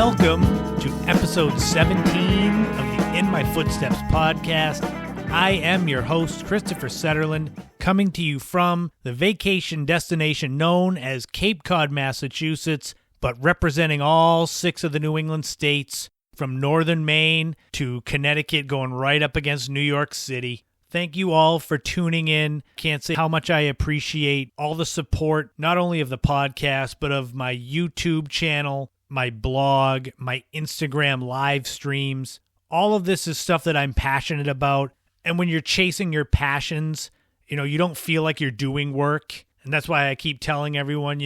Welcome to episode 17 of the In My Footsteps podcast. I am your host, Christopher Setterland, coming to you from the vacation destination known as Cape Cod, Massachusetts, but representing all 6 of the New England states, from northern Maine to Connecticut, going right up against New York City. Thank you all for tuning in. Can't say how much I appreciate all the support, not only of the podcast, but of my YouTube channel, my blog, my Instagram live streams. All of this is stuff that I'm passionate about. And when you're chasing your passions, you don't feel like you're doing work. And that's why I keep telling everyone,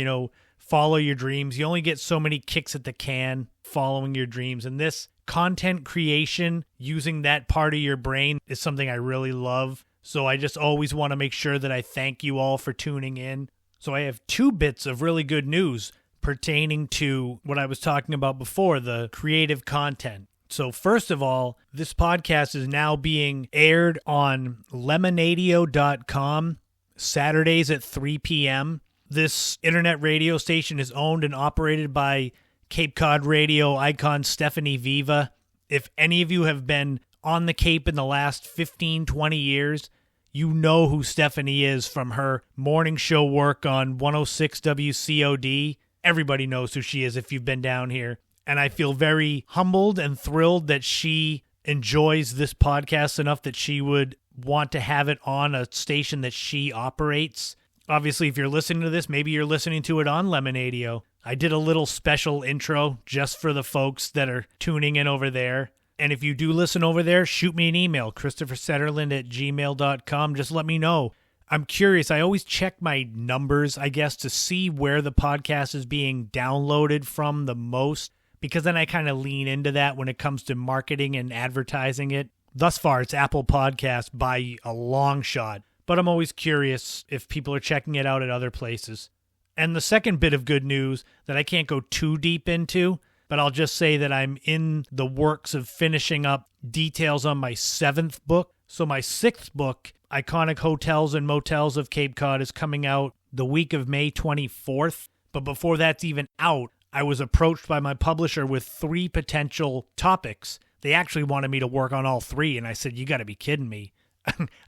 follow your dreams. You only get so many kicks at the can following your dreams. And this content creation, using that part of your brain, is something I really love. So I just always want to make sure that I thank you all for tuning in. So I have 2 bits of really good news pertaining to what I was talking about before, the creative content. So first of all, this podcast is now being aired on Lemonadio.com Saturdays at 3 p.m. This internet radio station is owned and operated by Cape Cod radio icon Stephanie Viva. If any of you have been on the Cape in the last 15, 20 years, you know who Stephanie is from her morning show work on 106 WCOD. Everybody knows who she is if you've been down here. And I feel very humbled and thrilled that she enjoys this podcast enough that she would want to have it on a station that she operates. Obviously, if you're listening to this, maybe you're listening to it on Lemonadio. I did a little special intro just for the folks that are tuning in over there. And if you do listen over there, shoot me an email, christophersetterland@gmail.com. Just let me know. I'm curious. I always check my numbers, I guess, to see where the podcast is being downloaded from the most, because then I kind of lean into that when it comes to marketing and advertising it. Thus far, it's Apple Podcasts by a long shot, but I'm always curious if people are checking it out at other places. And the second bit of good news that I can't go too deep into, but I'll just say that I'm in the works of finishing up details on my 7th book. So my 6th book, Iconic Hotels and Motels of Cape Cod, is coming out the week of May 24th. But before that's even out, I was approached by my publisher with 3 potential topics. They actually wanted me to work on all 3, and I said, you got to be kidding me.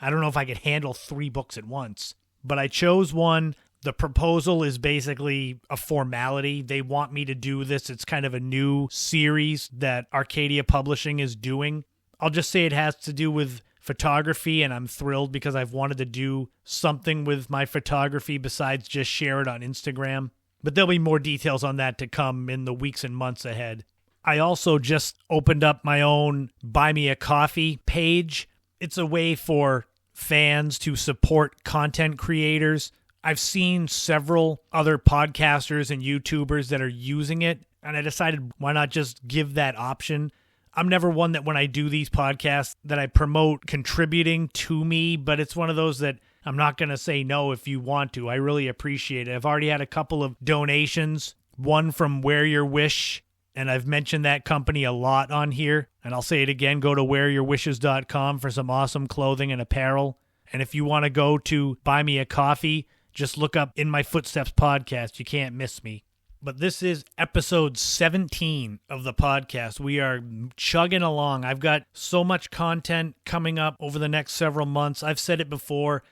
I don't know if I could handle 3 books at once. But I chose one. The proposal is basically a formality. They want me to do this. It's kind of a new series that Arcadia Publishing is doing. I'll just say it has to do with photography, and I'm thrilled because I've wanted to do something with my photography besides just share it on Instagram. But there'll be more details on that to come in the weeks and months ahead. I also just opened up my own Buy Me a Coffee page. It's a way for fans to support content creators. I've seen several other podcasters and YouTubers that are using it, and I decided why not just give that option. I'm never one that when I do these podcasts that I promote contributing to me, but it's one of those that I'm not going to say no if you want to. I really appreciate it. I've already had a couple of donations, one from Wear Your Wish, and I've mentioned that company a lot on here. And I'll say it again, go to wearyourwishes.com for some awesome clothing and apparel. And if you want to go to Buy Me a Coffee, just look up In My Footsteps podcast. You can't miss me. But this is episode 17 of the podcast. We are chugging along. I've got so much content coming up over the next several months. I've said it before.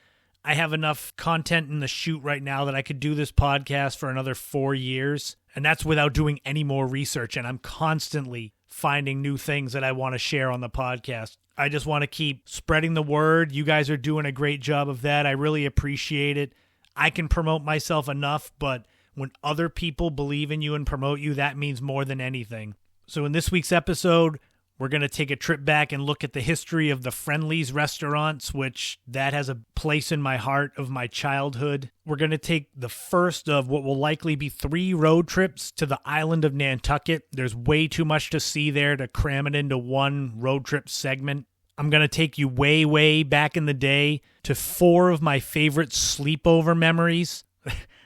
I have enough content in the chute right now that I could do this podcast for another 4 years. And that's without doing any more research. And I'm constantly finding new things that I want to share on the podcast. I just want to keep spreading the word. You guys are doing a great job of that. I really appreciate it. I can promote myself enough, but when other people believe in you and promote you, that means more than anything. So in this week's episode, we're going to take a trip back and look at the history of the Friendly's restaurants, which that has a place in my heart of my childhood. We're going to take the first of what will likely be 3 road trips to the island of Nantucket. There's way too much to see there to cram it into one road trip segment. I'm going to take you way, way back in the day to 4 of my favorite sleepover memories.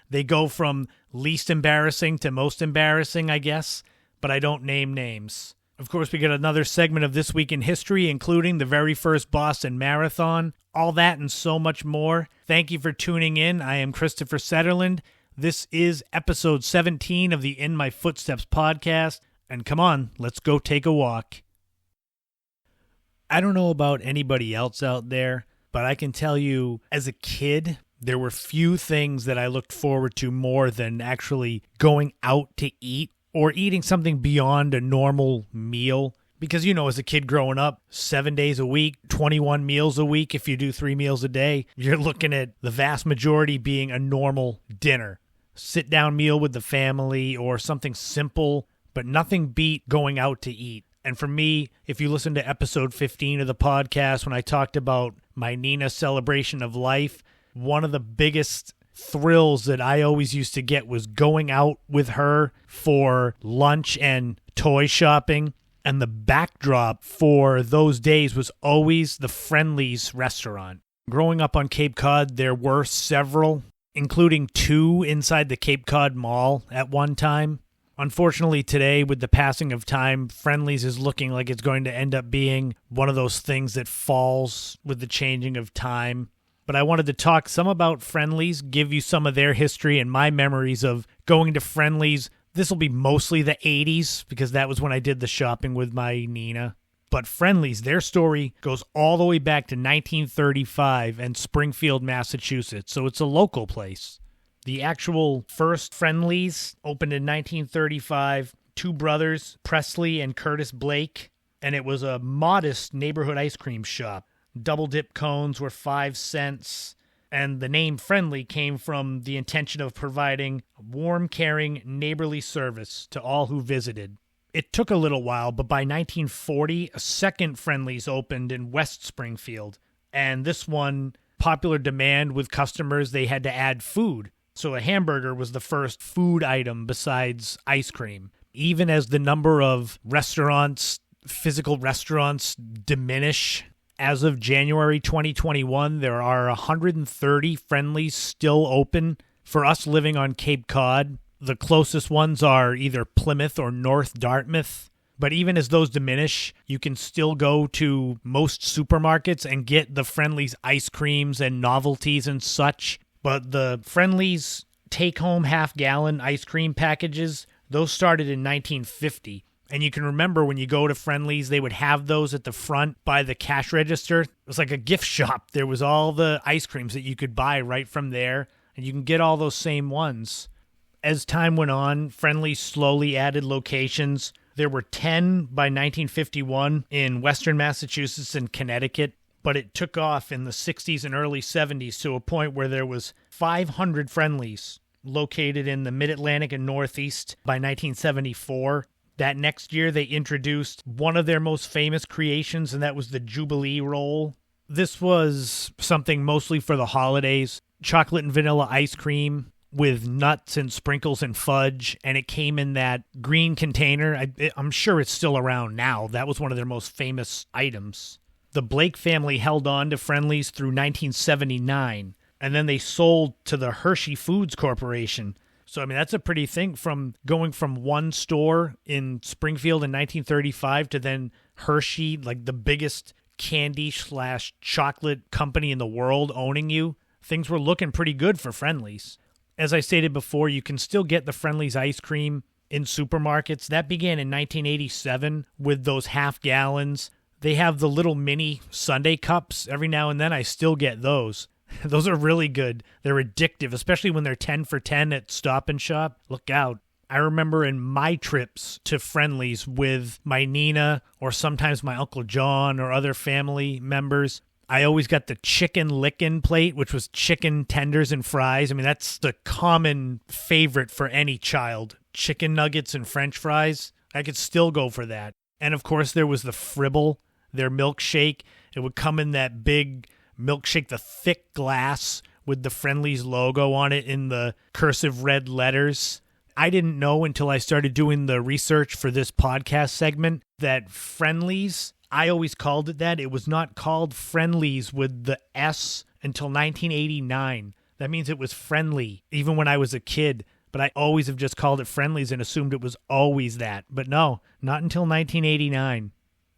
They go from least embarrassing to most embarrassing, I guess, but I don't name names. Of course, we got another segment of This Week in History, including the very first Boston Marathon, all that and so much more. Thank you for tuning in. I am Christopher Setterland. This is episode 17 of the In My Footsteps podcast. And come on, let's go take a walk. I don't know about anybody else out there, but I can tell you, as a kid, there were few things that I looked forward to more than actually going out to eat or eating something beyond a normal meal. Because, as a kid growing up, 7 days a week, 21 meals a week, if you do 3 meals a day, you're looking at the vast majority being a normal dinner. Sit-down meal with the family or something simple, but nothing beat going out to eat. And for me, if you listen to episode 15 of the podcast when I talked about my Nina celebration of life, one of the biggest thrills that I always used to get was going out with her for lunch and toy shopping. And the backdrop for those days was always the Friendly's restaurant. Growing up on Cape Cod, there were several, including 2 inside the Cape Cod Mall at one time. Unfortunately, today, with the passing of time, Friendly's is looking like it's going to end up being one of those things that falls with the changing of time. But I wanted to talk some about Friendly's, give you some of their history and my memories of going to Friendly's. This will be mostly the 80s because that was when I did the shopping with my Nina. But Friendly's, their story goes all the way back to 1935 and Springfield, Massachusetts. So it's a local place. The actual first Friendly's opened in 1935. 2 brothers, Presley and Curtis Blake. And it was a modest neighborhood ice cream shop. Double dip cones were 5 cents. And the name Friendly came from the intention of providing warm, caring, neighborly service to all who visited. It took a little while, but by 1940, a second Friendly's opened in West Springfield. And this one, popular demand with customers, they had to add food. So a hamburger was the first food item besides ice cream. Even as the number of restaurants, physical restaurants, diminish, as of January 2021, there are 130 Friendly's still open. For us living on Cape Cod, the closest ones are either Plymouth or North Dartmouth. But even as those diminish, you can still go to most supermarkets and get the Friendly's ice creams and novelties and such. But the Friendly's take-home half-gallon ice cream packages, those started in 1950. And you can remember when you go to Friendly's, they would have those at the front by the cash register. It was like a gift shop. There was all the ice creams that you could buy right from there, and you can get all those same ones. As time went on, Friendly's slowly added locations. There were 10 by 1951 in Western Massachusetts and Connecticut, but it took off in the 60s and early 70s to a point where there was 500 Friendly's located in the Mid-Atlantic and Northeast by 1974. That next year, they introduced one of their most famous creations, and that was the Jubilee Roll. This was something mostly for the holidays. Chocolate and vanilla ice cream with nuts and sprinkles and fudge, and it came in that green container. I'm sure it's still around now. That was one of their most famous items. The Blake family held on to Friendly's through 1979, and then they sold to the Hershey Foods Corporation. So, that's a pretty thing from going from one store in Springfield in 1935 to then Hershey, like the biggest candy/chocolate company in the world, owning you. Things were looking pretty good for Friendly's. As I stated before, you can still get the Friendly's ice cream in supermarkets. That began in 1987 with those half gallons. They have the little mini sundae cups. Every now and then I still get those. Those are really good. They're addictive, especially when they're 10 for 10 at Stop and Shop. Look out. I remember in my trips to Friendly's with my Nina or sometimes my Uncle John or other family members, I always got the chicken lickin' plate, which was chicken tenders and fries. That's the common favorite for any child. Chicken nuggets and French fries. I could still go for that. And of course, there was the Fribble, their milkshake. It would come in that big milkshake, the thick glass with the Friendly's logo on it in the cursive red letters. I didn't know until I started doing the research for this podcast segment that Friendly's, I always called it that. It was not called Friendly's with the S until 1989. That means it was Friendly, even when I was a kid. But I always have just called it Friendly's and assumed it was always that. But no, not until 1989.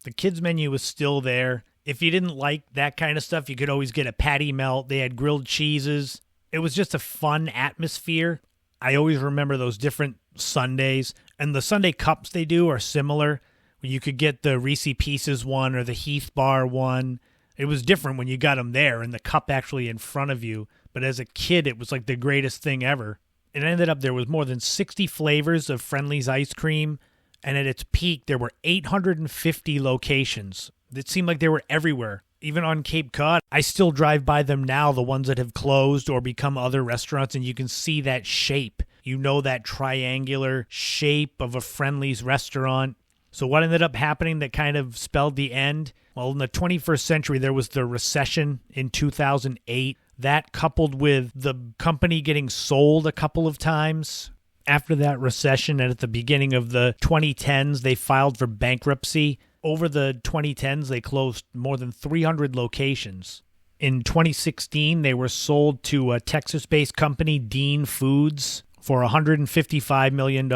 The kids menu was still there. If you didn't like that kind of stuff, you could always get a patty melt. They had grilled cheeses. It was just a fun atmosphere. I always remember those different sundaes. And the Sunday cups they do are similar. You could get the Reese Pieces one or the Heath Bar one. It was different when you got them there and the cup actually in front of you. But as a kid, it was like the greatest thing ever. It ended up there was more than 60 flavors of Friendly's ice cream. And at its peak, there were 850 locations. It seemed like they were everywhere. Even on Cape Cod, I still drive by them now, the ones that have closed or become other restaurants, and you can see that shape. You know that triangular shape of a Friendly's restaurant. So what ended up happening that kind of spelled the end? Well, in the 21st century, there was the recession in 2008. That coupled with the company getting sold a couple of times. After that recession and at the beginning of the 2010s, they filed for bankruptcy. Over the 2010s, they closed more than 300 locations. In 2016, they were sold to a Texas-based company, Dean Foods, for $155 million.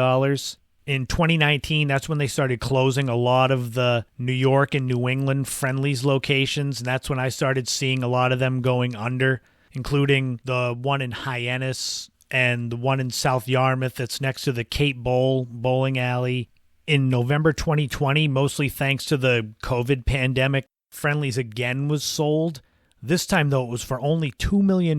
In 2019, that's when they started closing a lot of the New York and New England Friendly's locations, and that's when I started seeing a lot of them going under, including the one in Hyannis and the one in South Yarmouth that's next to the Cape Bowl bowling alley. In November 2020, mostly thanks to the COVID pandemic, Friendly's again was sold. This time, though, it was for only $2 million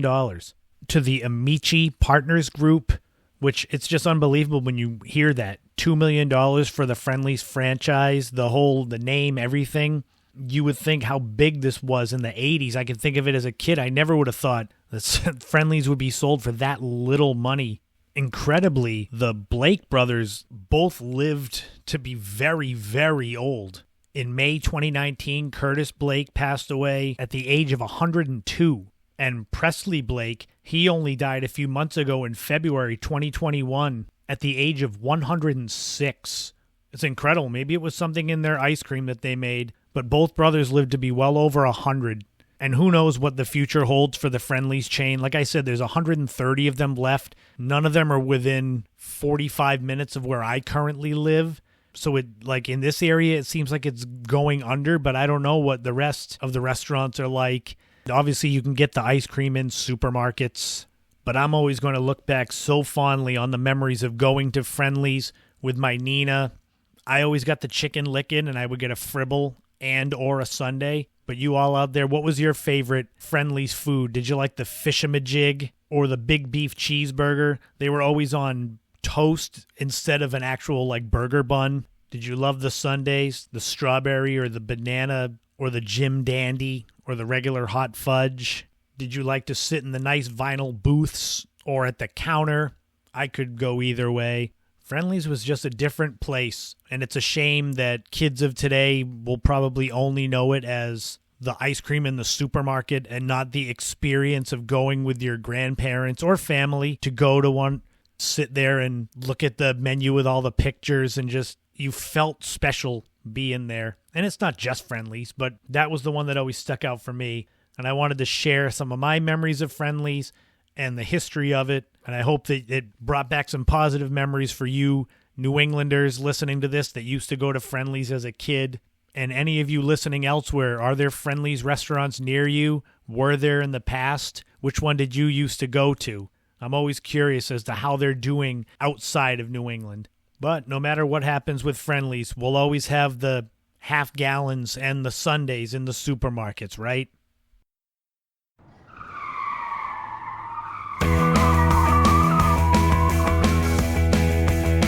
to the Amici Partners Group, which it's just unbelievable when you hear that. $2 million for the Friendly's franchise, the name, everything. You would think how big this was in the 80s. I can think of it as a kid. I never would have thought that Friendly's would be sold for that little money. Incredibly, the Blake brothers both lived to be very, very old. In May 2019, Curtis Blake passed away at the age of 102. And Presley Blake, he only died a few months ago in February 2021 at the age of 106. It's incredible. Maybe it was something in their ice cream that they made, but both brothers lived to be well over 100. And who knows what the future holds for the Friendly's chain. Like I said, there's 130 of them left. None of them are within 45 minutes of where I currently live. So in this area, it seems like it's going under, but I don't know what the rest of the restaurants are like. Obviously, you can get the ice cream in supermarkets, but I'm always going to look back so fondly on the memories of going to Friendly's with my Nina. I always got the chicken lickin', and I would get a Fribble and or a sundae. But you all out there, what was your favorite Friendly's food? Did you like the Fishamajig or the big beef cheeseburger? They were always on toast instead of an actual burger bun. Did you love the sundaes, the strawberry or the banana or the Jim Dandy or the regular hot fudge? Did you like to sit in the nice vinyl booths or at the counter? I could go either way. Friendly's was just a different place, and it's a shame that kids of today will probably only know it as the ice cream in the supermarket and not the experience of going with your grandparents or family to go to one, sit there and look at the menu with all the pictures, and just you felt special being there. And it's not just Friendly's, but that was the one that always stuck out for me, and I wanted to share some of my memories of Friendly's and the history of it, and I hope that it brought back some positive memories for you New Englanders listening to this that used to go to Friendly's as a kid. And any of you listening elsewhere, are there Friendly's restaurants near you? Were there in the past? Which one did you used to go to? I'm always curious as to how they're doing outside of New England. But no matter what happens with Friendly's, we'll always have the half gallons and the sundaes in the supermarkets, right?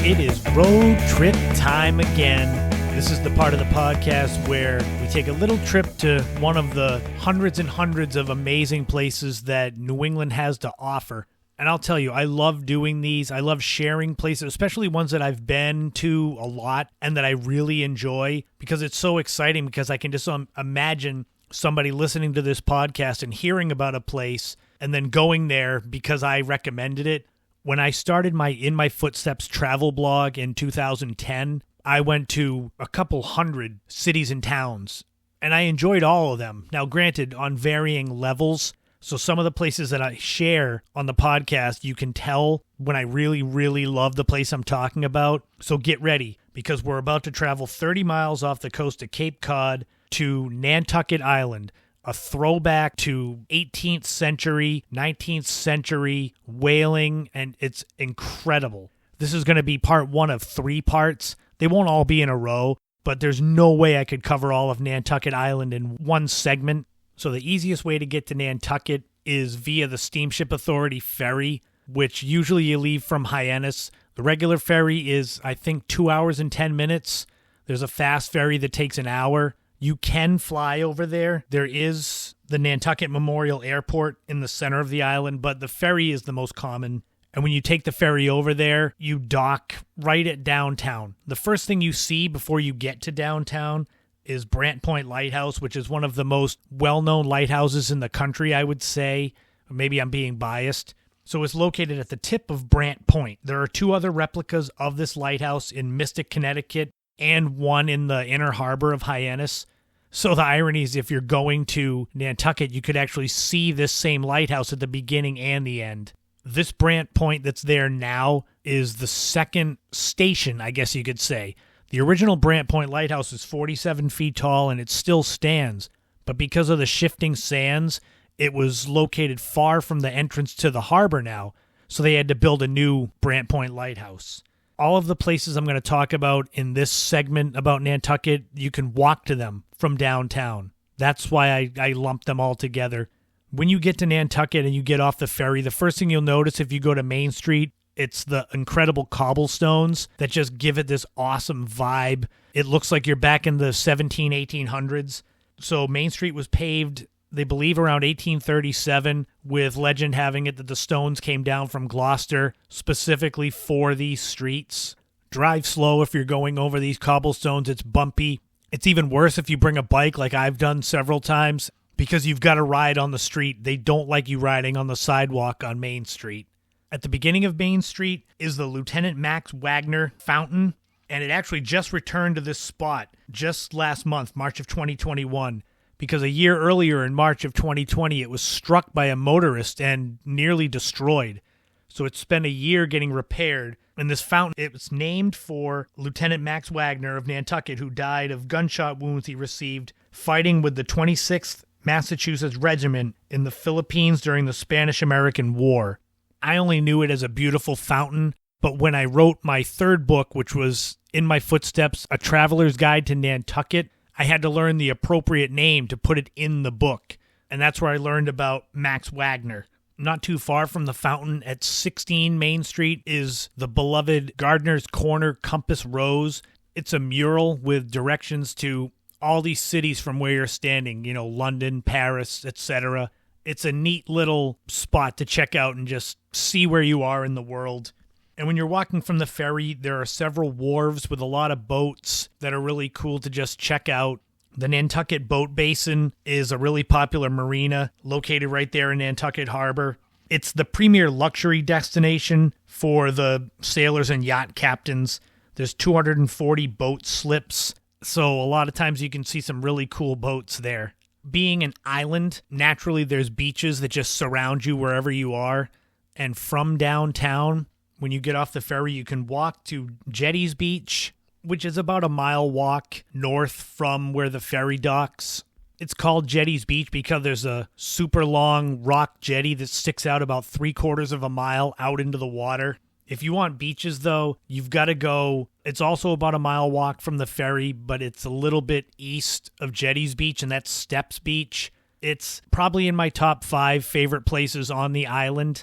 It is road trip time again. This is the part of the podcast where we take a little trip to one of the hundreds and hundreds of amazing places that New England has to offer. And I'll tell you, I love doing these. I love sharing places, especially ones that I've been to a lot and that I really enjoy, because it's so exciting, because I can just imagine somebody listening to this podcast and hearing about a place and then going there because I recommended it. When I started my In My Footsteps travel blog in 2010, I went to a couple hundred cities and towns, and I enjoyed all of them. Now, granted, on varying levels. So some of the places that I share on the podcast, you can tell when I really, really love the place I'm talking about. So get ready, because we're about to travel 30 miles off the coast of Cape Cod to Nantucket Island, a throwback to 18th century, 19th century whaling, and it's incredible. This is going to be part 1 of 3 parts. They won't all be in a row, but there's no way I could cover all of Nantucket Island in one segment. So the easiest way to get to Nantucket is via the Steamship Authority ferry, which usually you leave from Hyannis. The regular ferry is, I think, 2 hours and 10 minutes. There's a fast ferry that takes an hour. You can fly over there. There is the Nantucket Memorial Airport in the center of the island, but the ferry is the most common. And when you take the ferry over there, you dock right at downtown. The first thing you see before you get to downtown is Brant Point Lighthouse, which is one of the most well-known lighthouses in the country, I would say. Maybe I'm being biased. So it's located at the tip of Brant Point. There are 2 other replicas of this lighthouse in Mystic, Connecticut, and one in the inner harbor of Hyannis. So the irony is if you're going to Nantucket, you could actually see this same lighthouse at the beginning and the end. This Brant Point that's there now is the second station, I guess you could say. The original Brant Point Lighthouse is 47 feet tall and it still stands, but because of the shifting sands, it was located far from the entrance to the harbor now, so they had to build a new Brant Point Lighthouse. All of the places I'm going to talk about in this segment about Nantucket, you can walk to them from downtown. That's why I lumped them all together. When you get to Nantucket and you get off the ferry, the first thing you'll notice if you go to Main Street, it's the incredible cobblestones that just give it this awesome vibe. It looks like you're back in the 1800s. So Main Street was paved, they believe, around 1837, with legend having it that the stones came down from Gloucester specifically for these streets. Drive slow if you're going over these cobblestones. It's bumpy. It's even worse if you bring a bike like I've done several times, because you've got to ride on the street. They don't like you riding on the sidewalk on Main Street. At the beginning of Main Street is the Lieutenant Max Wagner Fountain, and it actually just returned to this spot just last month, March of 2021, because a year earlier in March of 2020, it was struck by a motorist and nearly destroyed. So it spent a year getting repaired, and this fountain, it was named for Lieutenant Max Wagner of Nantucket, who died of gunshot wounds he received fighting with the 26th Massachusetts Regiment in the Philippines during the Spanish-American War. I only knew it as a beautiful fountain, but when I wrote my 3rd book, which was In My Footsteps, A Traveler's Guide to Nantucket, I had to learn the appropriate name to put it in the book, and that's where I learned about Max Wagner. Not too far from the fountain at 16 Main Street is the beloved Gardener's Corner Compass Rose. It's a mural with directions to all these cities from where you're standing, London, Paris, etc. It's a neat little spot to check out and just see where you are in the world. And when you're walking from the ferry, there are several wharves with a lot of boats that are really cool to just check out. The Nantucket Boat Basin is a really popular marina located right there in Nantucket Harbor. It's the premier luxury destination for the sailors and yacht captains. There's 240 boat slips, so a lot of times you can see some really cool boats there. Being an island, naturally there's beaches that just surround you wherever you are. And from downtown, when you get off the ferry, you can walk to Jetty's Beach, which is about a mile walk north from where the ferry docks. It's called Jetty's Beach because there's a super long rock jetty that sticks out about 3/4 of a mile out into the water. If you want beaches, though, you've got to go. It's also about a mile walk from the ferry, but it's a little bit east of Jetty's Beach, and that's Steps Beach. It's probably in my top 5 favorite places on the island.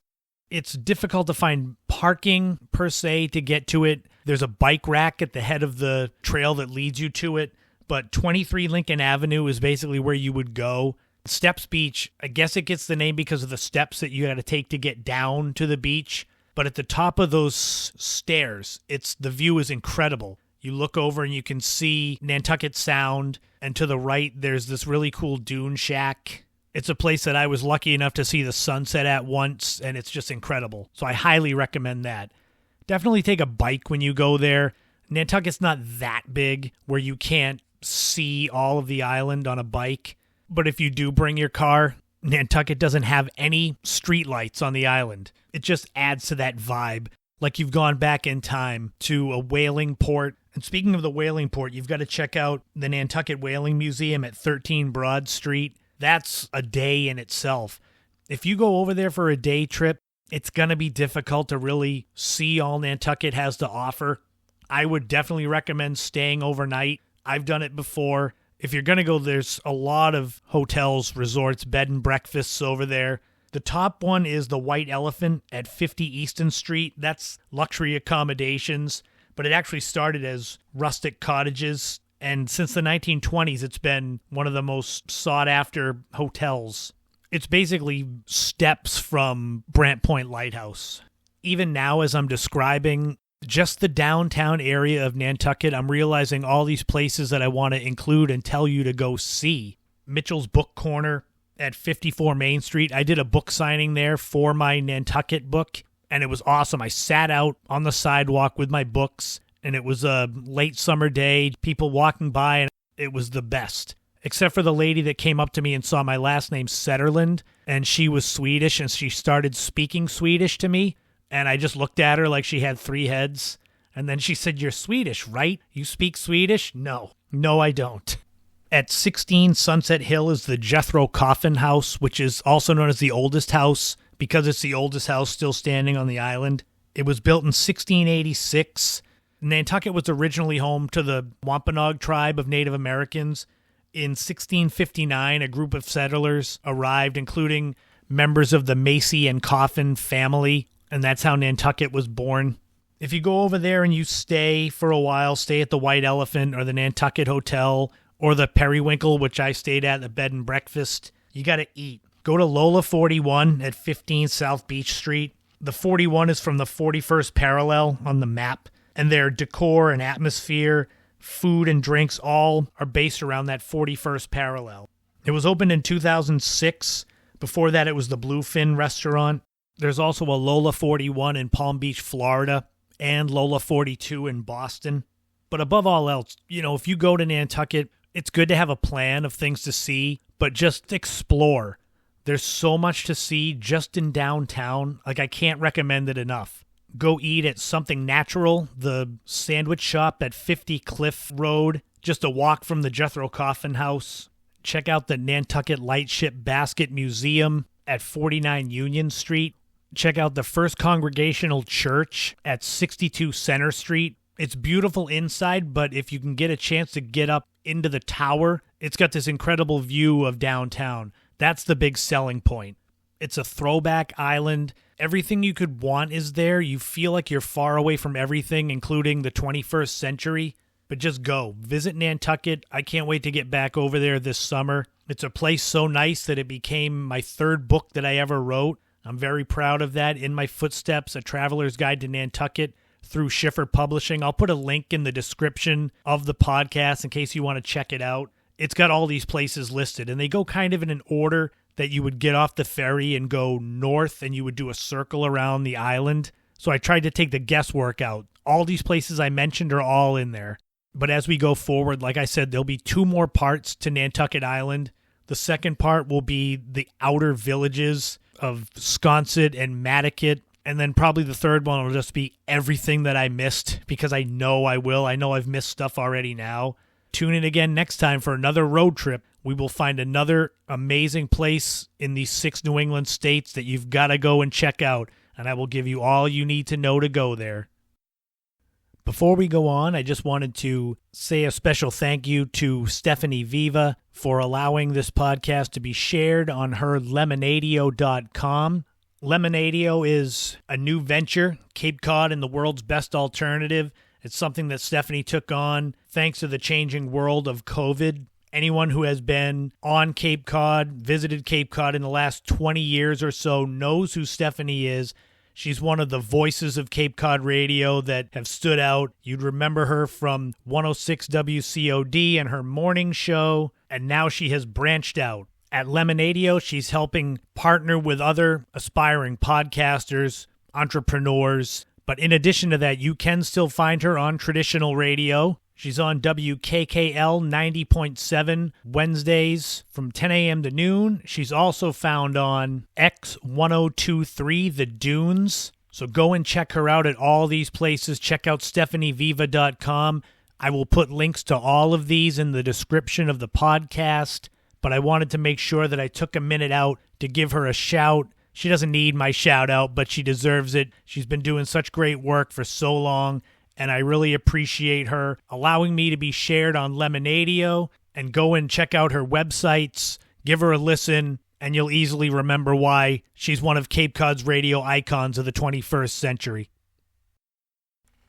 It's difficult to find parking, per se, to get to it. There's a bike rack at the head of the trail that leads you to it, but 23 Lincoln Avenue is basically where you would go. Steps Beach, I guess it gets the name because of the steps that you got to take to get down to the beach. But at the top of those stairs, the view is incredible. You look over and you can see Nantucket Sound, and to the right, there's this really cool dune shack. It's a place that I was lucky enough to see the sunset at once, and it's just incredible. So I highly recommend that. Definitely take a bike when you go there. Nantucket's not that big where you can't see all of the island on a bike. But if you do bring your car, Nantucket doesn't have any streetlights on the island. It just adds to that vibe, like you've gone back in time to a whaling port. And speaking of the whaling port, you've got to check out the Nantucket Whaling Museum at 13 Broad Street. That's a day in itself. If you go over there for a day trip, it's going to be difficult to really see all Nantucket has to offer. I would definitely recommend staying overnight. I've done it before. If you're going to go, there's a lot of hotels, resorts, bed and breakfasts over there. The top one is the White Elephant at 50 Easton Street. That's luxury accommodations, but it actually started as rustic cottages. And since the 1920s, it's been one of the most sought-after hotels. It's basically steps from Brant Point Lighthouse. Even now, as I'm describing just the downtown area of Nantucket, I'm realizing all these places that I want to include and tell you to go see. Mitchell's Book Corner at 54 Main Street. I did a book signing there for my Nantucket book, and it was awesome. I sat out on the sidewalk with my books, and it was a late summer day, people walking by, and it was the best. Except for the lady that came up to me and saw my last name, Setterland, and she was Swedish, and she started speaking Swedish to me, and I just looked at her like she had 3 heads, and then she said, "You're Swedish, right? You speak Swedish?" No, I don't. At 16 Sunset Hill is the Jethro Coffin House, which is also known as the oldest house, because it's the oldest house still standing on the island. It was built in 1686. Nantucket was originally home to the Wampanoag tribe of Native Americans. In 1659, a group of settlers arrived, including members of the Macy and Coffin family, and that's how Nantucket was born. If you go over there and you stay for a while, stay at the White Elephant or the Nantucket Hotel or the Periwinkle, which I stayed at, the bed and breakfast, you got to eat. Go to Lola 41 at 15 South Beach Street. The 41 is from the 41st parallel on the map, and their decor and atmosphere, food and drinks all are based around that 41st parallel. It was opened in 2006. Before that, it was the Bluefin restaurant. There's also a Lola 41 in Palm Beach, Florida, and Lola 42 in Boston. But above all else, if you go to Nantucket, it's good to have a plan of things to see, but just explore. There's so much to see just in downtown. I can't recommend it enough. Go eat at Something Natural, the sandwich shop at 50 Cliff Road, just a walk from the Jethro Coffin House. Check out the Nantucket Lightship Basket Museum at 49 Union Street. Check out the First Congregational Church at 62 Center Street. It's beautiful inside, but if you can get a chance to get up into the tower, it's got this incredible view of downtown. That's the big selling point. It's a throwback island. Everything you could want is there. You feel like you're far away from everything, including the 21st century. But just go. Visit Nantucket. I can't wait to get back over there this summer. It's a place so nice that it became my 3rd book that I ever wrote. I'm very proud of that. In My Footsteps, A Traveler's Guide to Nantucket through Schiffer Publishing. I'll put a link in the description of the podcast in case you want to check it out. It's got all these places listed, and they go kind of in an order that you would get off the ferry and go north, and you would do a circle around the island. So I tried to take the guesswork out. All these places I mentioned are all in there. But as we go forward, like I said, there'll be 2 more parts to Nantucket Island. The second part will be the outer villages of Sconset and Madaket. And then probably the third one will just be everything that I missed, because I know I will. I know I've missed stuff already now. Tune in again next time for another road trip. We will find another amazing place in these 6 New England states that you've got to go and check out, and I will give you all you need to know to go there. Before we go on, I just wanted to say a special thank you to Stephanie Viva for allowing this podcast to be shared on her Lemonadio.com. Lemonadio is a new venture, Cape Cod and the world's best alternative. It's something that Stephanie took on thanks to the changing world of COVID. Anyone who has been on Cape Cod, visited Cape Cod in the last 20 years or so knows who Stephanie is. She's one of the voices of Cape Cod radio that have stood out. You'd remember her from 106 WCOD and her morning show, and now she has branched out. At Lemonadio, she's helping partner with other aspiring podcasters, entrepreneurs. But in addition to that, you can still find her on traditional radio. She's on WKKL 90.7 Wednesdays from 10 a.m. to noon. She's also found on X1023 The Dunes. So go and check her out at all these places. Check out StephanieViva.com. I will put links to all of these in the description of the podcast. But I wanted to make sure that I took a minute out to give her a shout. She doesn't need my shout out, but she deserves it. She's been doing such great work for so long, and I really appreciate her allowing me to be shared on Lemonadio. And go and check out her websites, give her a listen, and you'll easily remember why she's one of Cape Cod's radio icons of the 21st century.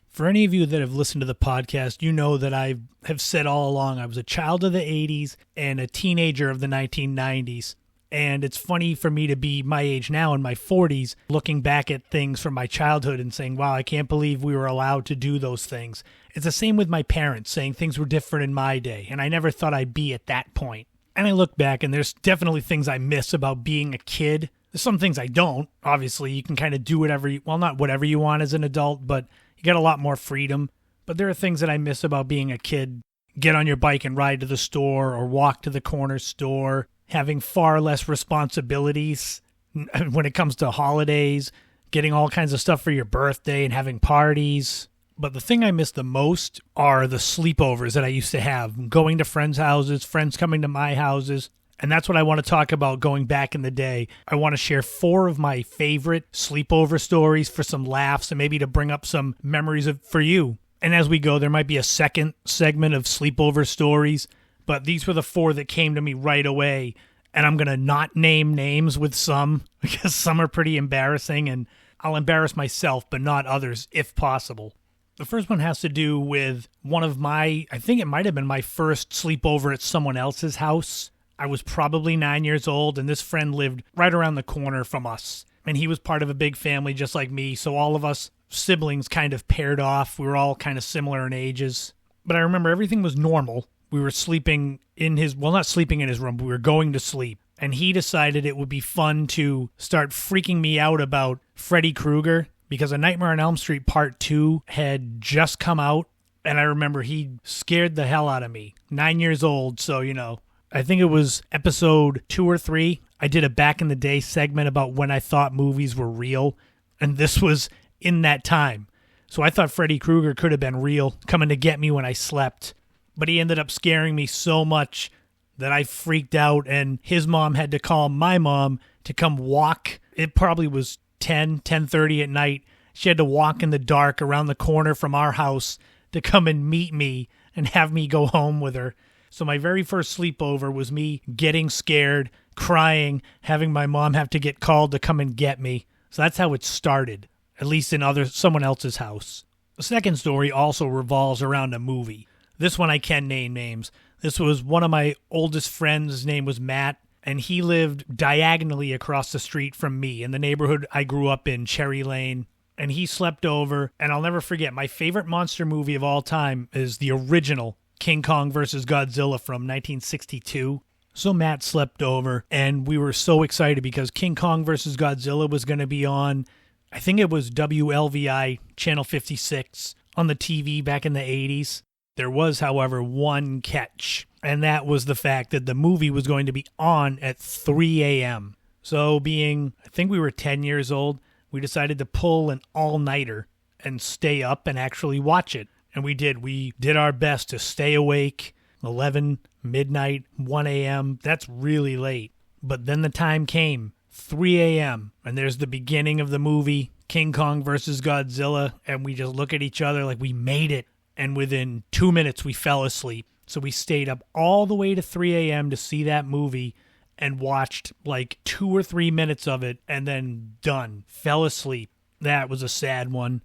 For any of you that have listened to the podcast, you know that I have said all along I was a child of the 80s and a teenager of the 1990s. And it's funny for me to be my age now in my 40s, looking back at things from my childhood and saying, wow, I can't believe we were allowed to do those things. It's the same with my parents saying things were different in my day, and I never thought I'd be at that point. And I look back, and there's definitely things I miss about being a kid. There's some things I don't. Obviously, you can kind of do whatever you, well, not whatever you want as an adult, but you got a lot more freedom. But there are things that I miss about being a kid. Get on your bike and ride to the store or walk to the corner store. Having far less responsibilities when it comes to holidays, getting all kinds of stuff for your birthday and having parties. But the thing I miss the most are the sleepovers that I used to have, going to friends' houses, friends coming to my houses. And that's what I want to talk about going back in the day. I want to share 4 of my favorite sleepover stories for some laughs and maybe to bring up some memories for you. And as we go, there might be a second segment of sleepover stories. But these were the 4 that came to me right away, and I'm going to not name names with some, because some are pretty embarrassing, and I'll embarrass myself, but not others, if possible. The first one has to do with one of my, I think it might have been my first sleepover at someone else's house. I was probably 9 years old, and this friend lived right around the corner from us, and he was part of a big family just like me, so all of us siblings kind of paired off. We were all kind of similar in ages, but I remember everything was normal. We were sleeping in his, well, not sleeping in his room, but we were going to sleep. And he decided it would be fun to start freaking me out about Freddy Krueger because A Nightmare on Elm Street Part 2 had just come out. And I remember he scared the hell out of me. 9 years old, so, you know, I think it was episode 2 or 3. I did a back in the day segment about when I thought movies were real. And this was in that time. So I thought Freddy Krueger could have been real, coming to get me when I slept. But he ended up scaring me so much that I freaked out, and his mom had to call my mom to come walk. It probably was 10:30 at night. She had to walk in the dark around the corner from our house to come and meet me and have me go home with her. So my very first sleepover was me getting scared, crying, having my mom have to get called to come and get me. So that's how it started, at least in someone else's house. The second story also revolves around a movie. This one I can name names. This was one of my oldest friends. His name was Matt, and he lived diagonally across the street from me in the neighborhood I grew up in, Cherry Lane. And he slept over, and I'll never forget, my favorite monster movie of all time is the original King Kong vs. Godzilla from 1962. So Matt slept over, and we were so excited because King Kong vs. Godzilla was going to be on, I think it was WLVI Channel 56 on the TV back in the 80s. There was, however, one catch, and that was the fact that the movie was going to be on at 3 a.m. So I think we were 10 years old, we decided to pull an all-nighter and stay up and actually watch it. And we did. We did our best to stay awake, 11, midnight, 1 a.m. That's really late. But then the time came, 3 a.m., and there's the beginning of the movie, King Kong versus Godzilla, and we just look at each other like we made it. And within 2 minutes, we fell asleep. So we stayed up all the way to 3 a.m. to see that movie and watched like 2 or 3 minutes of it and then done. Fell asleep. That was a sad one.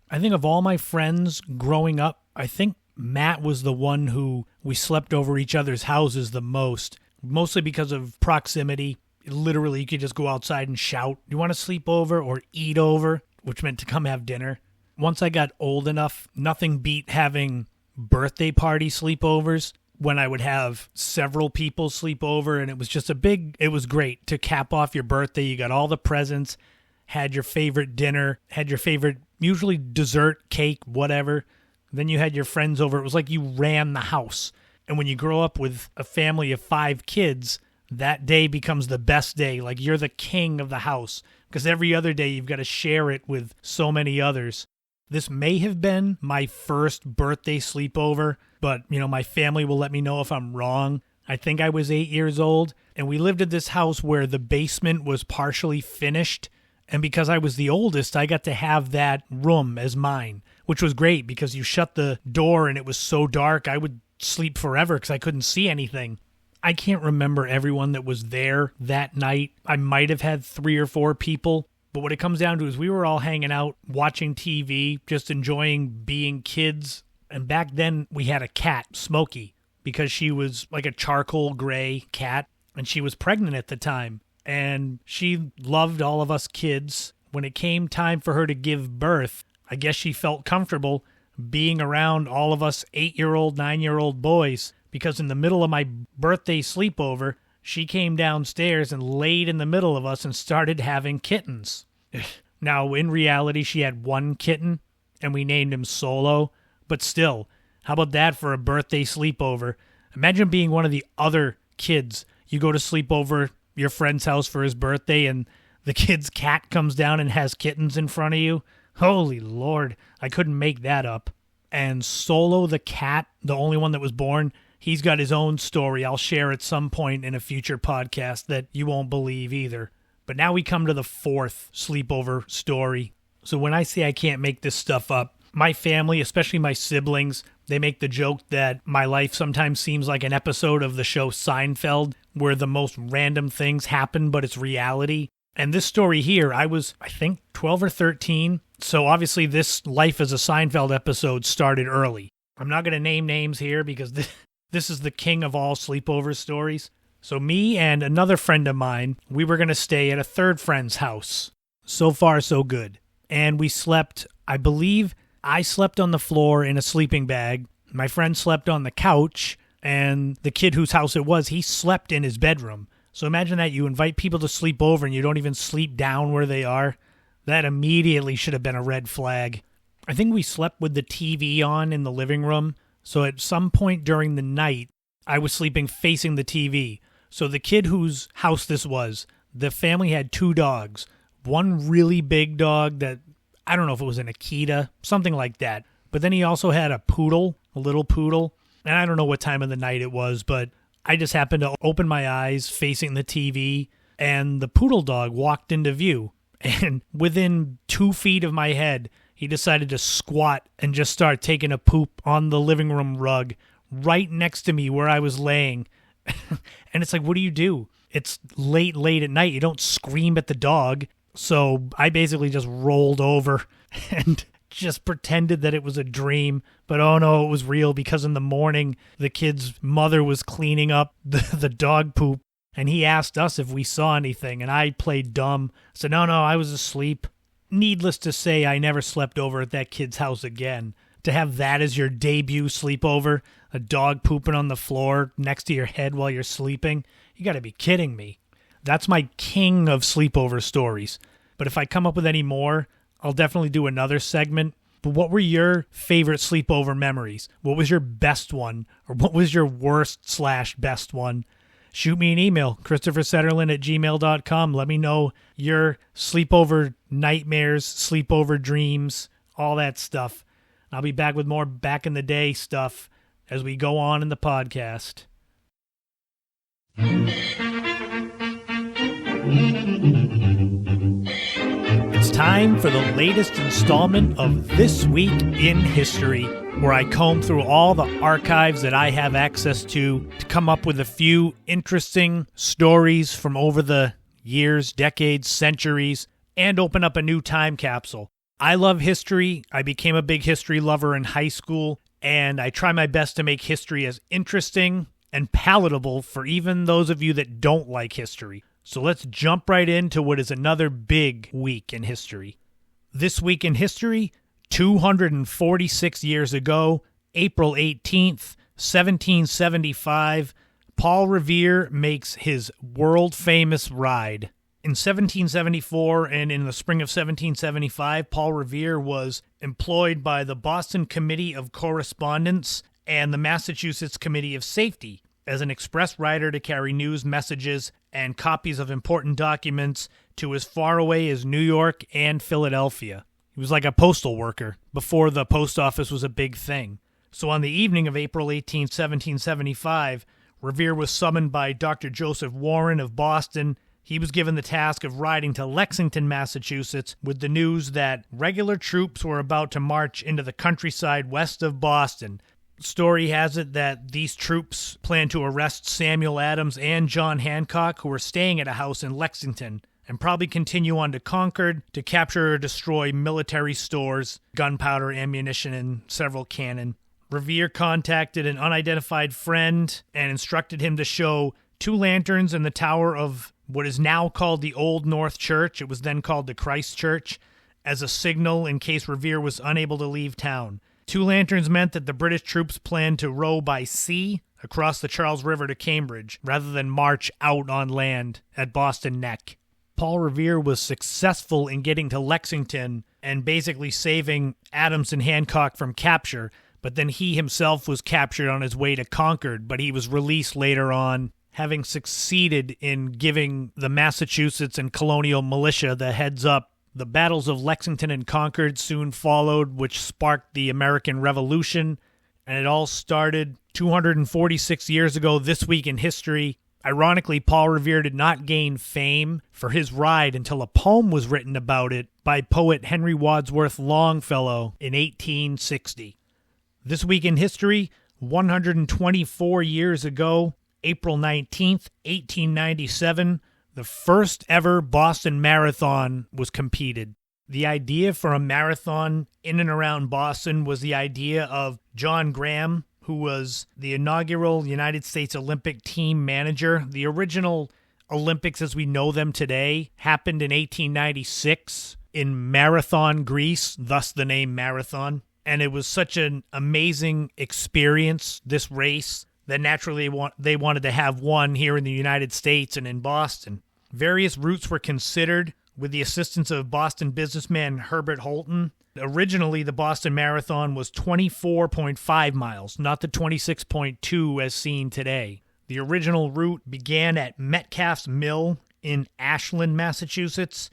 I think of all my friends growing up, I think Matt was the one who we slept over each other's houses the most. Mostly because of proximity. Literally, you could just go outside and shout, "You want to sleep over?" or "eat over," which meant to come have dinner. Once I got old enough, nothing beat having birthday party sleepovers when I would have several people sleep over, and it was just it was great to cap off your birthday. You got all the presents, had your favorite dinner, had your favorite, usually dessert, cake, whatever. Then you had your friends over. It was like you ran the house. And when you grow up with a family of 5 kids, that day becomes the best day. Like you're the king of the house because every other day you've got to share it with so many others. This may have been my first birthday sleepover, but, my family will let me know if I'm wrong. I think I was 8 years old, and we lived at this house where the basement was partially finished. And because I was the oldest, I got to have that room as mine, which was great because you shut the door and it was so dark, I would sleep forever because I couldn't see anything. I can't remember everyone that was there that night. I might have had 3 or 4 people, but what it comes down to is we were all hanging out, watching TV, just enjoying being kids. And back then we had a cat, Smokey, because she was like a charcoal gray cat, and she was pregnant at the time. And she loved all of us kids. When it came time for her to give birth, I guess she felt comfortable being around all of us 8-year-old, 9-year-old boys, because in the middle of my birthday sleepover, she came downstairs and laid in the middle of us and started having kittens. Now, in reality, she had 1 kitten, and we named him Solo. But still, how about that for a birthday sleepover? Imagine being one of the other kids. You go to sleep over your friend's house for his birthday, and the kid's cat comes down and has kittens in front of you. Holy Lord, I couldn't make that up. And Solo the cat, the only one that was born, he's got his own story I'll share at some point in a future podcast that you won't believe either. But now we come to the 4th sleepover story. So when I say I can't make this stuff up, my family, especially my siblings, they make the joke that my life sometimes seems like an episode of the show Seinfeld, where the most random things happen, but it's reality. And this story here, I was, I think, 12 or 13. So obviously this Life as a Seinfeld episode started early. I'm not going to name names here because this is the king of all sleepover stories. So me and another friend of mine, we were going to stay at a third friend's house. So far, so good. And we slept, I believe I slept on the floor in a sleeping bag. My friend slept on the couch. And the kid whose house it was, he slept in his bedroom. So imagine that you invite people to sleep over and you don't even sleep down where they are. That immediately should have been a red flag. I think we slept with the TV on in the living room. So at some point during the night, I was sleeping facing the TV. So the kid whose house this was, the family had 2 dogs. One really big dog that, I don't know if it was an Akita, something like that. But then he also had a poodle, a little poodle. And I don't know what time of the night it was, but I just happened to open my eyes facing the TV, and the poodle dog walked into view. And within 2 feet of my head, he decided to squat and just start taking a poop on the living room rug right next to me where I was laying. And it's like, what do? It's late at night. You don't scream at the dog. So I basically just rolled over and just pretended that it was a dream. But oh no, it was real, because in the morning, the kid's mother was cleaning up the dog poop. And he asked us if we saw anything, and I played dumb. I said, no, I was asleep. Needless to say, I never slept over at that kid's house again. To have that as your debut sleepover, a dog pooping on the floor next to your head while you're sleeping, you gotta be kidding me. That's my king of sleepover stories. But if I come up with any more, I'll definitely do another segment. But what were your favorite sleepover memories? What was your best one? Or what was your worst/best one? Shoot me an email, ChristopherSetterlin@gmail.com. Let me know your sleepover nightmares, sleepover dreams, all that stuff. I'll be back with more back in the day stuff as we go on in the podcast. It's time for the latest installment of This Week in History, where I comb through all the archives that I have access to come up with a few interesting stories from over the years, decades, centuries, and open up a new time capsule. I love history. I became a big history lover in high school, and I try my best to make history as interesting and palatable for even those of you that don't like history. So let's jump right into what is another big week in history. This week in history, 246 years ago, April 18th, 1775, Paul Revere makes his world-famous ride. In 1774 and in the spring of 1775, Paul Revere was employed by the Boston Committee of Correspondence and the Massachusetts Committee of Safety as an express rider to carry news, messages, and copies of important documents to as far away as New York and Philadelphia. He was like a postal worker before the post office was a big thing. So on the evening of April 18, 1775, Revere was summoned by Dr. Joseph Warren of Boston. He was given the task of riding to Lexington, Massachusetts, with the news that regular troops were about to march into the countryside west of Boston. Story has it that these troops planned to arrest Samuel Adams and John Hancock, who were staying at a house in Lexington, and probably continue on to Concord to capture or destroy military stores, gunpowder, ammunition, and several cannon. Revere contacted an unidentified friend and instructed him to show 2 lanterns in the tower of what is now called the Old North Church. It was then called the Christ Church, as a signal in case Revere was unable to leave town. 2 lanterns meant that the British troops planned to row by sea across the Charles River to Cambridge, rather than march out on land at Boston Neck. Paul Revere was successful in getting to Lexington and basically saving Adams and Hancock from capture, but then he himself was captured on his way to Concord, but he was released later on, having succeeded in giving the Massachusetts and colonial militia the heads up. The battles of Lexington and Concord soon followed, which sparked the American Revolution, and it all started 246 years ago this week in history. Ironically, Paul Revere did not gain fame for his ride until a poem was written about it by poet Henry Wadsworth Longfellow in 1860. This week in history, 124 years ago, April 19th, 1897, the first ever Boston Marathon was competed. The idea for a marathon in and around Boston was the idea of John Graham, who was the inaugural United States Olympic team manager. The original Olympics as we know them today happened in 1896 in Marathon, Greece, thus the name Marathon. And it was such an amazing experience, this race, that naturally they wanted to have one here in the United States and in Boston. Various routes were considered with the assistance of Boston businessman Herbert Holton. Originally, the Boston Marathon was 24.5 miles, not the 26.2 as seen today. The original route began at Metcalfe's Mill in Ashland, Massachusetts,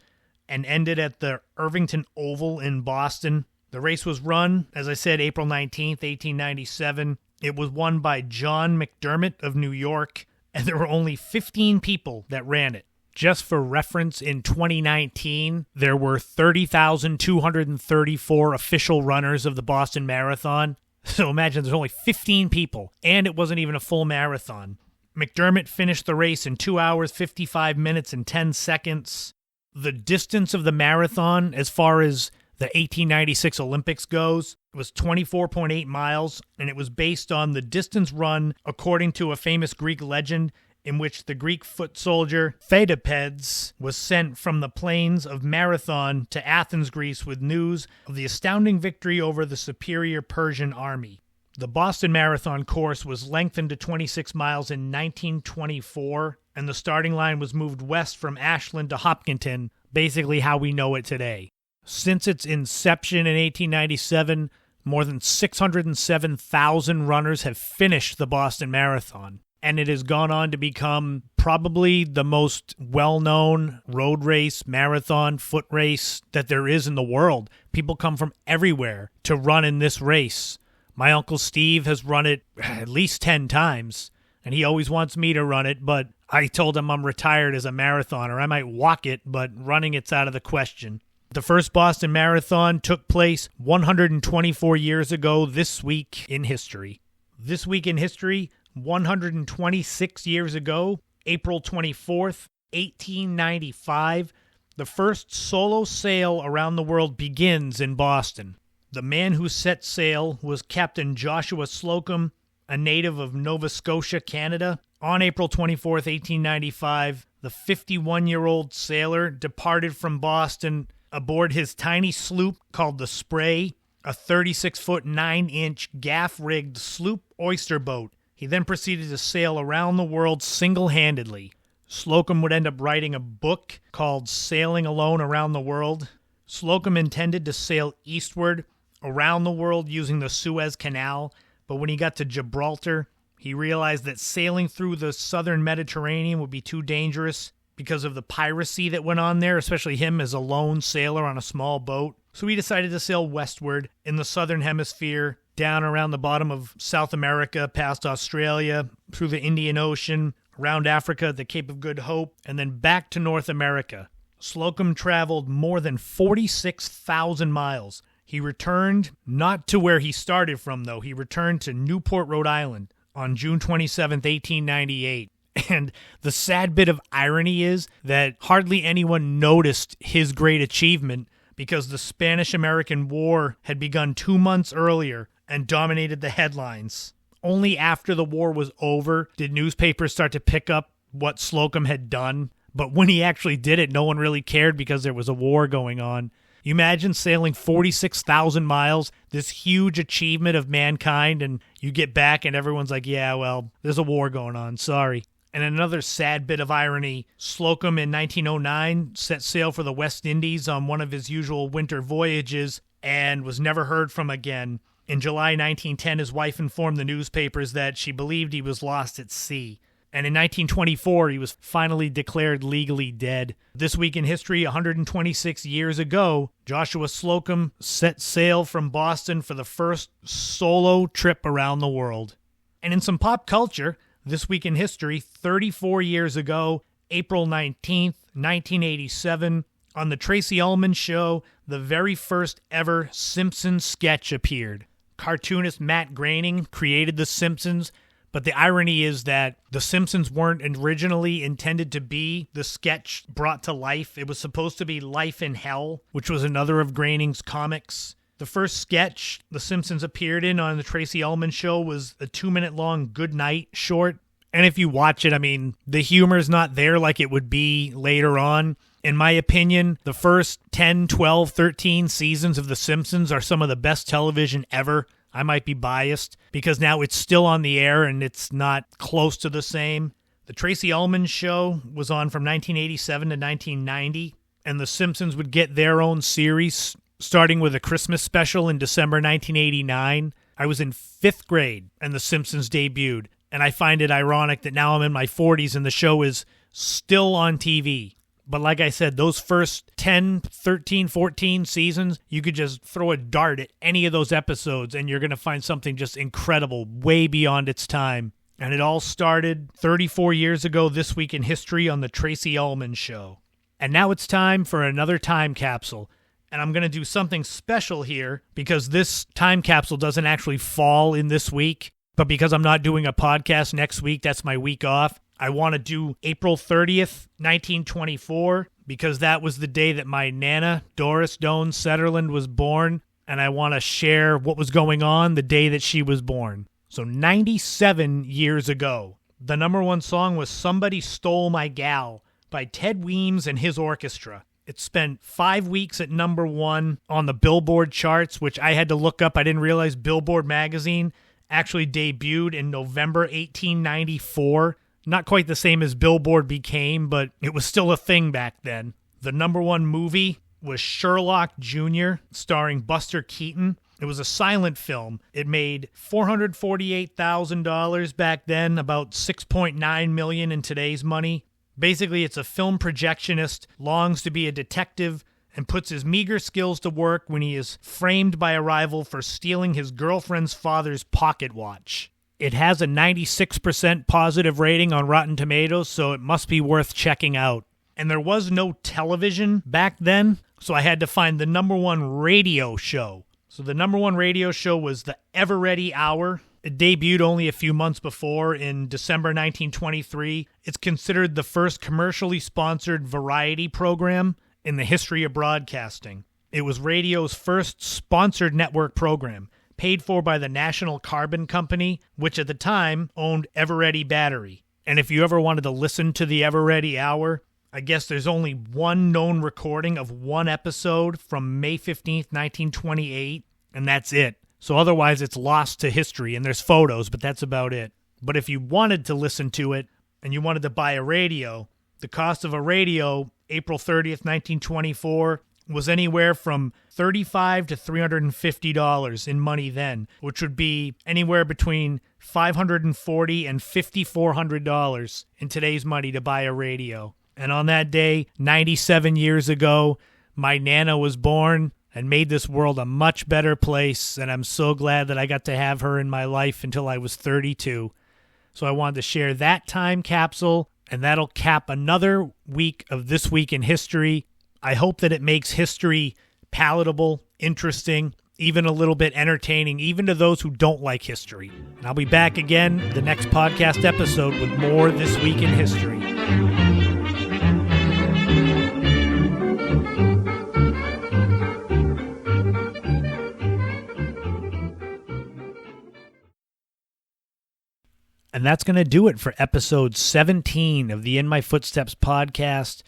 and ended at the Irvington Oval in Boston. The race was run, as I said, April 19th, 1897. It was won by John McDermott of New York, and there were only 15 people that ran it. Just for reference, in 2019, there were 30,234 official runners of the Boston Marathon. So imagine there's only 15 people, and it wasn't even a full marathon. McDermott finished the race in 2 hours, 55 minutes, and 10 seconds. The distance of the marathon, as far as the 1896 Olympics goes, was 24.8 miles, and it was based on the distance run according to a famous Greek legend in which the Greek foot soldier Pheidippides was sent from the plains of Marathon to Athens, Greece, with news of the astounding victory over the superior Persian army. The Boston Marathon course was lengthened to 26 miles in 1924, and the starting line was moved west from Ashland to Hopkinton, basically how we know it today. Since its inception in 1897, more than 607,000 runners have finished the Boston Marathon, and it has gone on to become probably the most well-known road race, marathon, foot race that there is in the world. People come from everywhere to run in this race. My Uncle Steve has run it at least 10 times, and he always wants me to run it, but I told him I'm retired as a marathoner. I might walk it, but running it's out of the question. The first Boston Marathon took place 124 years ago this week in history. This week in history, 126 years ago, April 24th, 1895, the first solo sail around the world begins in Boston. The man who set sail was Captain Joshua Slocum, a native of Nova Scotia, Canada. On April 24th, 1895, the 51-year-old sailor departed from Boston aboard his tiny sloop called the Spray, a 36-foot 9-inch gaff-rigged sloop oyster boat. He then proceeded to sail around the world single-handedly. Slocum would end up writing a book called Sailing Alone Around the World. Slocum intended to sail eastward around the world using the Suez Canal, but when he got to Gibraltar, he realized that sailing through the southern Mediterranean would be too dangerous because of the piracy that went on there, especially him as a lone sailor on a small boat. So he decided to sail westward in the southern hemisphere down around the bottom of South America, past Australia, through the Indian Ocean, around Africa, the Cape of Good Hope, and then back to North America. Slocum traveled more than 46,000 miles. He returned not to where he started from, though. He returned to Newport, Rhode Island on June 27th, 1898. And the sad bit of irony is that hardly anyone noticed his great achievement because the Spanish-American War had begun 2 months earlier and dominated the headlines. Only after the war was over did newspapers start to pick up what Slocum had done. But when he actually did it, no one really cared because there was a war going on. You imagine sailing 46,000 miles, this huge achievement of mankind, and you get back and everyone's like, yeah, well, there's a war going on, sorry. And another sad bit of irony, Slocum in 1909 set sail for the West Indies on one of his usual winter voyages and was never heard from again. In July 1910, his wife informed the newspapers that she believed he was lost at sea. And in 1924, he was finally declared legally dead. This week in history, 126 years ago, Joshua Slocum set sail from Boston for the first solo trip around the world. And in some pop culture, this week in history, 34 years ago, April 19th, 1987, on The Tracy Ullman Show, the very first ever Simpsons sketch appeared. Cartoonist Matt Groening created The Simpsons, but the irony is that The Simpsons weren't originally intended to be the sketch brought to life. It was supposed to be Life in Hell, which was another of Groening's comics. The first sketch The Simpsons appeared in on The Tracy Ullman Show was a 2-minute-long Good Night short. And if you watch it, I mean, the humor's not there like it would be later on. In my opinion, the first 10, 12, 13 seasons of The Simpsons are some of the best television ever. I might be biased because now it's still on the air and it's not close to the same. The Tracy Ullman Show was on from 1987 to 1990, and The Simpsons would get their own series, starting with a Christmas special in December 1989. I was in 5th grade and The Simpsons debuted, and I find it ironic that now I'm in my 40s and the show is still on TV. But like I said, those first 10, 13, 14 seasons, you could just throw a dart at any of those episodes and you're going to find something just incredible, way beyond its time. And it all started 34 years ago this week in history on The Tracy Ullman Show. And now it's time for another time capsule. And I'm going to do something special here because this time capsule doesn't actually fall in this week. But because I'm not doing a podcast next week, that's my week off. I want to do April 30th, 1924, because that was the day that my Nana, Doris Doan Setterland, was born, and I want to share what was going on the day that she was born. So 97 years ago, the number one song was Somebody Stole My Gal by Ted Weems and his orchestra. It spent 5 weeks at number one on the Billboard charts, which I had to look up. I didn't realize Billboard magazine actually debuted in November 1894. Not quite the same as Billboard became, but it was still a thing back then. The number one movie was Sherlock Jr., starring Buster Keaton. It was a silent film. It made $448,000 back then, about $6.9 million in today's money. Basically, it's a film projectionist, longs to be a detective, and puts his meager skills to work when he is framed by a rival for stealing his girlfriend's father's pocket watch. It has a 96% positive rating on Rotten Tomatoes, so it must be worth checking out. And there was no television back then, so I had to find the number one radio show. So the number one radio show was the Ever Ready Hour. It debuted only a few months before in December 1923. It's considered the first commercially sponsored variety program in the history of broadcasting. It was radio's first sponsored network program, paid for by the National Carbon Company, which at the time owned Eveready Battery. And if you ever wanted to listen to the Eveready Hour, I guess there's only one known recording of one episode from May 15th, 1928, and that's it. So otherwise it's lost to history, and there's photos, but that's about it. But if you wanted to listen to it, and you wanted to buy a radio, the cost of a radio, April 30th, 1924, was anywhere from $35 to $350 in money then, which would be anywhere between $540 and $5,400 in today's money to buy a radio. And on that day, 97 years ago, my Nana was born, and made this world a much better place, and I'm so glad that I got to have her in my life until I was 32. So I wanted to share that time capsule, and that'll cap another week of This Week in History. I hope that it makes history palatable, interesting, even a little bit entertaining, even to those who don't like history. And I'll be back again the next podcast episode with more This Week in History. And that's going to do it for episode 17 of the In My Footsteps podcast.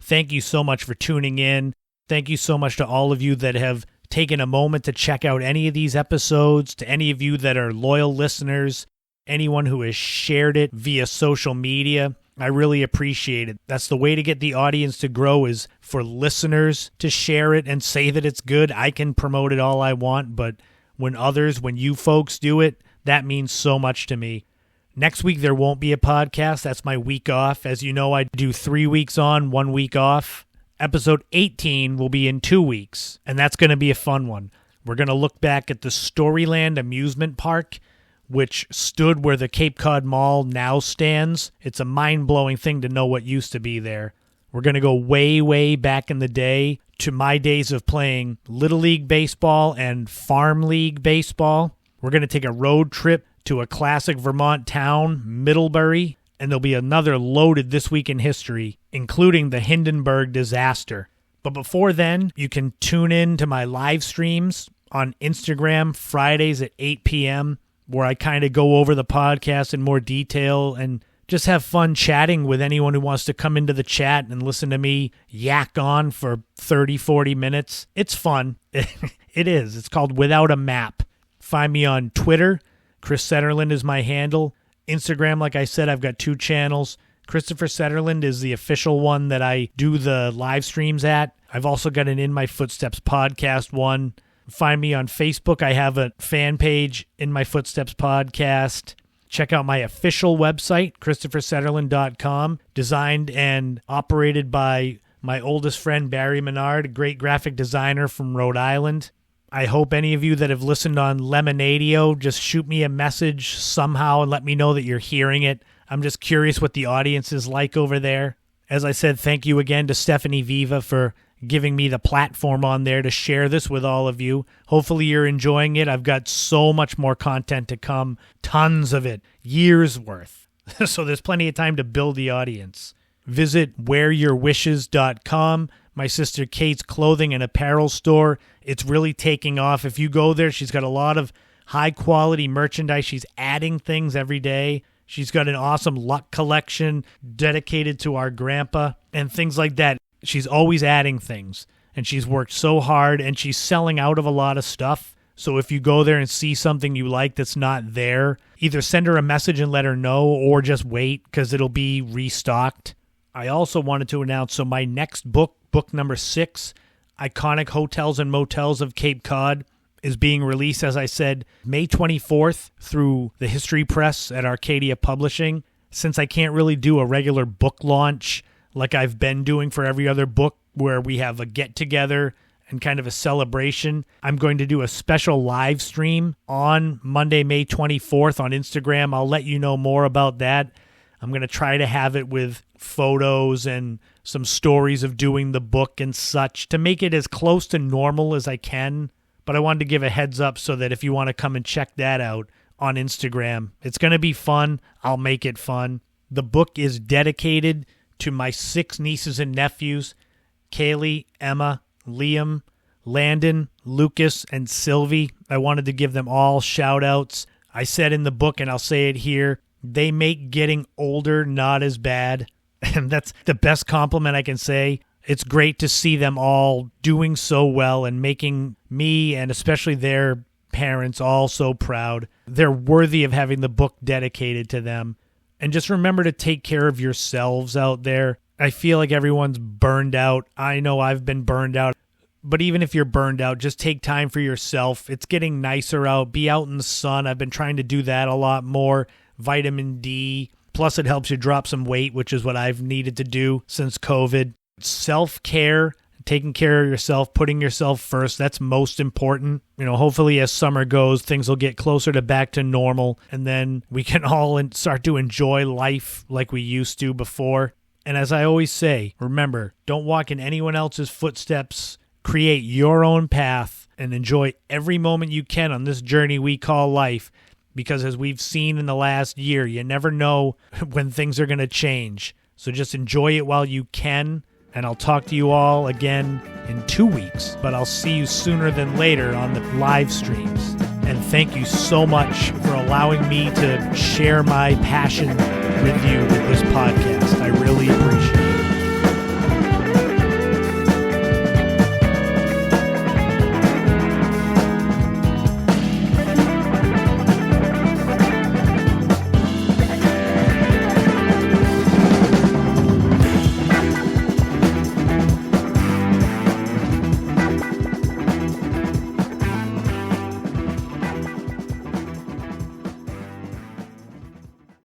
Thank you so much for tuning in. Thank you so much to all of you that have taken a moment to check out any of these episodes, to any of you that are loyal listeners, anyone who has shared it via social media. I really appreciate it. That's the way to get the audience to grow, is for listeners to share it and say that it's good. I can promote it all I want, but when you folks do it, that means so much to me. Next week, there won't be a podcast. That's my week off. As you know, I do 3 weeks on, 1 week off. Episode 18 will be in 2 weeks, and that's going to be a fun one. We're going to look back at the Storyland Amusement Park, which stood where the Cape Cod Mall now stands. It's a mind-blowing thing to know what used to be there. We're going to go way, way back in the day to my days of playing Little League Baseball and Farm League Baseball. We're going to take a road trip to a classic Vermont town, Middlebury, and there'll be another loaded This Week in History, including the Hindenburg disaster. But before then, you can tune in to my live streams on Instagram Fridays at 8 p.m., where I kind of go over the podcast in more detail and just have fun chatting with anyone who wants to come into the chat and listen to me yak on for 30, 40 minutes. It's fun. It is. It's called Without a Map. Find me on Twitter. Chris Setterland is my handle. Instagram, like I said, I've got 2 channels. Christopher Setterland is the official one that I do the live streams at. I've also got an In My Footsteps podcast one. Find me on Facebook. I have a fan page, In My Footsteps podcast. Check out my official website, ChristopherSetterland.com, designed and operated by my oldest friend, Barry Menard, a great graphic designer from Rhode Island. I hope any of you that have listened on Lemonadio just shoot me a message somehow and let me know that you're hearing it. I'm just curious what the audience is like over there. As I said, thank you again to Stephanie Viva for giving me the platform on there to share this with all of you. Hopefully you're enjoying it. I've got so much more content to come, tons of it, years worth. So there's plenty of time to build the audience. Visit wearyourwishes.com, my sister Kate's clothing and apparel store. It's really taking off. If you go there, she's got a lot of high-quality merchandise. She's adding things every day. She's got an awesome luck collection dedicated to our grandpa and things like that. She's always adding things, and she's worked so hard, and she's selling out of a lot of stuff. So if you go there and see something you like that's not there, either send her a message and let her know, or just wait because it'll be restocked. I also wanted to announce, so my next book number 6, Iconic Hotels and Motels of Cape Cod, is being released, as I said, May 24th through the History Press at Arcadia Publishing. Since I can't really do a regular book launch like I've been doing for every other book where we have a get-together and kind of a celebration, I'm going to do a special live stream on Monday, May 24th on Instagram. I'll let you know more about that. I'm going to try to have it with photos and some stories of doing the book and such to make it as close to normal as I can. But I wanted to give a heads up so that if you want to come and check that out on Instagram, it's going to be fun. I'll make it fun. The book is dedicated to my 6 nieces and nephews, Kaylee, Emma, Liam, Landon, Lucas, and Sylvie. I wanted to give them all shout-outs. I said in the book, and I'll say it here, they make getting older not as bad. And that's the best compliment I can say. It's great to see them all doing so well and making me and especially their parents all so proud. They're worthy of having the book dedicated to them. And just remember to take care of yourselves out there. I feel like everyone's burned out. I know I've been burned out. But even if you're burned out, just take time for yourself. It's getting nicer out. Be out in the sun. I've been trying to do that a lot more. Vitamin D. Plus, it helps you drop some weight, which is what I've needed to do since COVID. Self-care taking care of yourself, putting yourself first. That's most important. Hopefully as summer goes, things will get closer to back to normal, and then we can all start to enjoy life like we used to before. And as I always say, remember, don't walk in anyone else's footsteps. Create your own path and enjoy every moment you can on this journey we call life, because as we've seen in the last year, you never know when things are going to change. So just enjoy it while you can. And I'll talk to you all again in 2 weeks, but I'll see you sooner than later on the live streams. And thank you so much for allowing me to share my passion with you with this podcast. I really appreciate it.